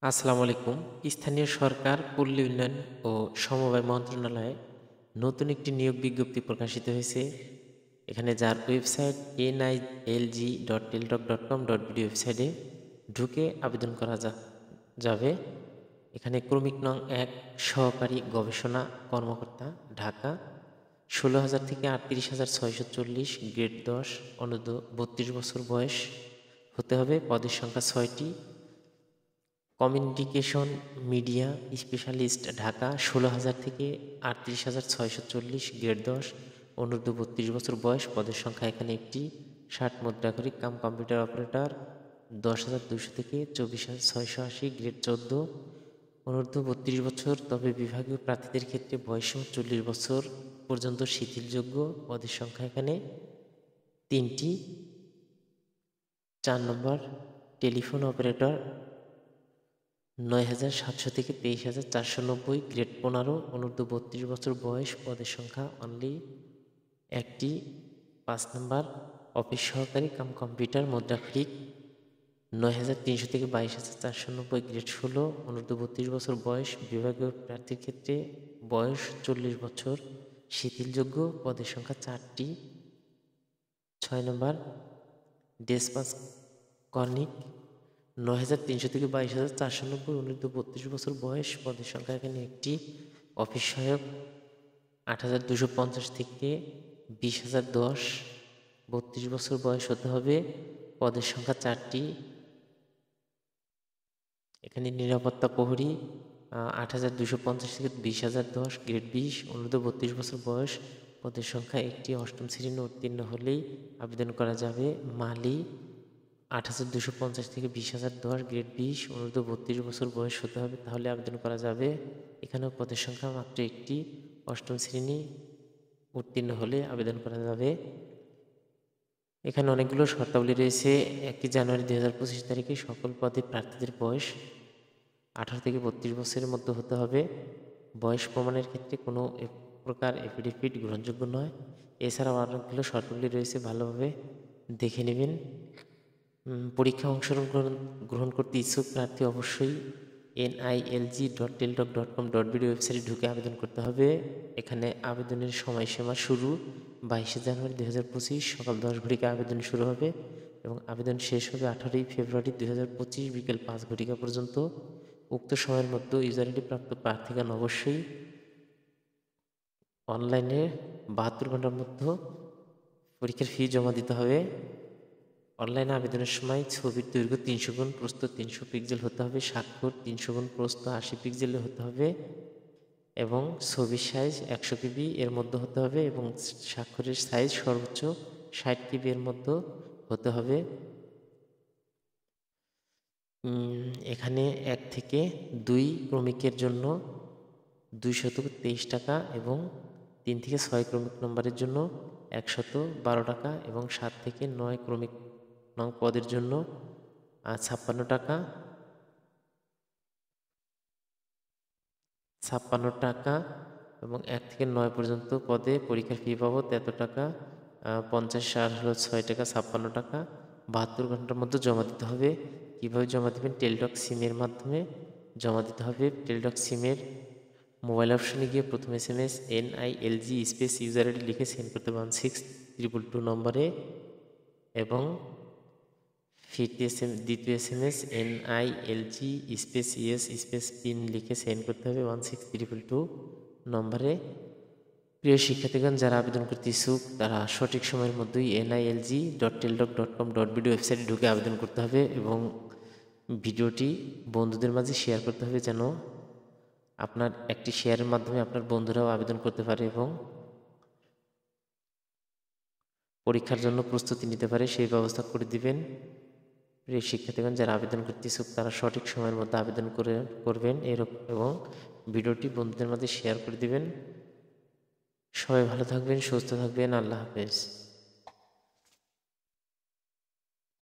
আসসালামু আলাইকুম। স্থানীয় সরকার, পল্লী উন্নয়ন ও সমবায় মন্ত্রণালয়ে নতুন একটি নিয়োগ বিজ্ঞপ্তি প্রকাশিত হয়েছে। এখানে যার ওয়েবসাইট nilg.teltok.com.bd ওয়েবসাইটে ঢুকে আবেদন করা যাবে। এখানে ক্রমিক নং ১ সহকারী গবেষণা কর্মকর্তা, ঢাকা, ১৬,০০০ থেকে ৩৮,৬৪০, গ্রেড ১০, অনূর্ধ্ব ৩২ বছর বয়স হতে হবে। পদের সংখ্যা ৬টি। কমিউনিকেশন মিডিয়া স্পেশালিস্ট, ঢাকা, ১৬,০০০ থেকে ৩৮,৬৪০, গ্রেড ১০, অনূর্ধ্ব ৩২ বছর বয়স। পদের সংখ্যা এখানে একটি। ৬০ মুদ্রাক্ষরিক কাম কম্পিউটার অপারেটর, ১০,২০০ থেকে ২৪,৬৮০, গ্রেড ১৪, অনূর্ধ্ব ৩২ বছর। তবে বিভাগীয় প্রার্থীদের ক্ষেত্রে বয়সসীমা ৪০ বছর পর্যন্ত শিথিলযোগ্য। পদের সংখ্যা এখানে ৩টি। ৪ নম্বর টেলিফোন অপারেটর, ৯,৭০০ থেকে ২৩,৪৯০, গ্রেড ১৫, অনূর্ধ্ব ৩২ বছর বয়স। পদের সংখ্যা অনলি একটি। ৫ নম্বর অফিস সহকারী কাম কম্পিউটার মুদ্রাক্ষরিক, ৯,৩০০ থেকে ২২,৪৯০, গ্রেড ১৬, অনূর্ধ্ব ৩২ বছর বয়স। বিভাগীয় প্রার্থীর ক্ষেত্রে বয়স ৪০ বছর, শিথিলযোগ্য। পদের সংখ্যা ৪টি। ৬ নম্বর ডেসপাস কর্নিক, ৯,৩০০ থেকে ২২,৪৯০, অনূর্ধ্ব ৩২ বছর বয়স। পদের সংখ্যা এখানে একটি। অফিস সহায়ক, ৮,২৫০ থেকে ২০,০১০, ৩২ বছর বয়স হতে হবে। পদের সংখ্যা ৪টি। এখানে নিরাপত্তা প্রহরী, ৮,২৫০ থেকে ২০,০১০, গ্রেড ২০, অনূর্ধ্ব ৩২ বছর বয়স। পদের সংখ্যা একটি। ৮ম শ্রেণী উত্তীর্ণ হলেই আবেদন করা যাবে। মালি, ৮,২৫০ থেকে ২০,০১০, গ্রেড ২০, অনূর্ধ্ব ৩২ বছর বয়স হতে হবে, তাহলে আবেদন করা যাবে। এখানেও পদের সংখ্যা মাত্র একটি। ৮ম শ্রেণী উত্তীর্ণ হলে আবেদন করা যাবে। এখানে অনেকগুলো শর্তাবলী রয়েছে। ১ জানুয়ারি ২০২৫ তারিখে সকল পদে প্রার্থীদের বয়স ১৮ থেকে ৩২ বছরের মধ্যে হতে হবে। বয়স প্রমাণের ক্ষেত্রে কোনো প্রকার এফিডেভিট গ্রহণযোগ্য নয়। এছাড়াও অনেকগুলো শর্তাবলী রয়েছে, ভালোভাবে দেখে নেবেন। পরীক্ষা অংশগ্রহণ করতে ইচ্ছুক প্রার্থী অবশ্যই nilg.teltok.com.bd ওয়েবসাইটে ঢুকে আবেদন করতে হবে। এখানে আবেদনের সময়সীমা শুরু ২২শে জানুয়ারি ২০২৫ সকাল ১০ ঘটিকা আবেদন শুরু হবে এবং আবেদন শেষ হবে ১৮ই ফেব্রুয়ারি ২০২৫ বিকেল ৫ ঘটিকা পর্যন্ত। উক্ত সময়ের মধ্যে ইউজার আইডি প্রাপ্ত প্রার্থীগণ অবশ্যই অনলাইনে ৭২ ঘন্টার মধ্যে পরীক্ষার ফি জমা দিতে হবে। অনলাইনে আবেদনের সময় ছবির দৈর্ঘ্য ৩০০ গুণ প্রস্থ ৩০০ পিক্সেল হতে হবে, স্বাক্ষর ৩০০ গুণ প্রস্থ ৮০ পিক্সেলে হতে হবে এবং ছবির সাইজ ১০০ কেবি এর মধ্যে হতে হবে এবং স্বাক্ষরের সাইজ সর্বোচ্চ ৬০ কেবি এর মধ্যে হতে হবে। এখানে ১ থেকে ২ ক্রমিকের জন্য ২২৩ টাকা এবং ৩ থেকে ৬ ক্রমিক নম্বরের জন্য ১১২ টাকা এবং ৭ থেকে ৯ ক্রমিক নং পদের জন্য ৫৬ টাকা, ৫৬ টাকা এবং ১ থেকে ৯ পর্যন্ত পদে পরীক্ষার ফি বাবদ এত টাকা, ৫০ আর হলো ৬ টাকা, ৫৬ টাকা। ৭২ ঘন্টার মধ্যে জমা দিতে হবে। কীভাবে জমা দেবেন? টেলটক সিমের মাধ্যমে জমা দিতে হবে। টেলটক সিমের মোবাইল অপশনে গিয়ে প্রথম SMS NILG space user ID লিখে সেন্ড করতে 16222 নম্বরে এবং দ্বিতীয় SMS NILG space ES space PIN লিখে সেন্ড করতে হবে 16322 নম্বরে। প্রিয় শিক্ষার্থীগণ, যারা আবেদন করতে ইচ্ছুক তারা সঠিক সময়ের মধ্যেই nilg.teltok.com.bd ওয়েবসাইটে ঢুকে আবেদন করতে হবে এবং ভিডিওটি বন্ধুদের মাঝে শেয়ার করতে হবে, যেন আপনার একটি শেয়ারের মাধ্যমে আপনার বন্ধুরাও আবেদন করতে পারে এবং পরীক্ষার জন্য প্রস্তুতি নিতে পারে, সেই ব্যবস্থা করে দিবেন। প্রিয় শিক্ষার্থীগণ, যারা আবেদন করতে ইচ্ছুক তারা সঠিক সময়ের মধ্যে আবেদন করবেন এবং ভিডিওটি বন্ধুদের মাঝে শেয়ার করে দিবেন। সবাই ভালো থাকবেন, সুস্থ থাকবেন। আল্লাহ হাফেজ।